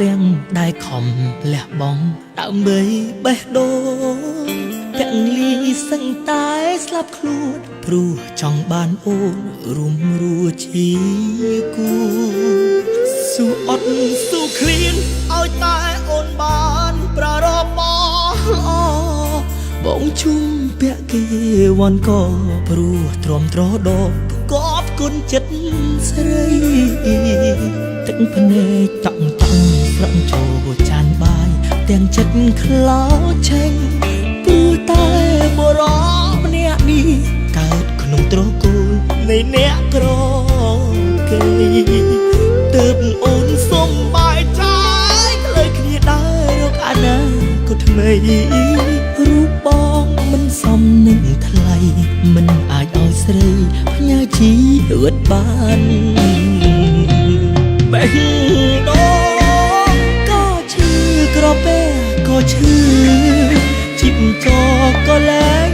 ទាំងដែលខំលះបង់ដើម្បីបេះដូងទាំងលីសឹងតែស្លាប់ខ្លួនព្រោះចង់បានអូនរួមរស់ជាគូស៊ូអត់ស៊ូឃ្លានឲ្យតែអូនបានប្រារព្ធល្អបងជុំពាក់គេវ៉ាន់ក៏ព្រោះទ្រាំទ្រដកកប់គុណចិត្តស្រីទឹកភ្នែកតង់ស្រង់ចូលចានបាយទាំងចិត្តខ្លោចឆេញព្រោះតែបរោម្នាក់នេះកើតក្នុងត្រកូលនៃអ្នកក្រគេទើបអូនសុំបាយចាយលើគ្នាដែររកអនាគតថ្មីរូបបងមិនសមនឹងថ្លៃមិនអាចឲ្យស្រីផ្ញើជីវិតបានបេះដូងក៏ឈឺក្រពែក៏ឈឺជីបចក៏លែង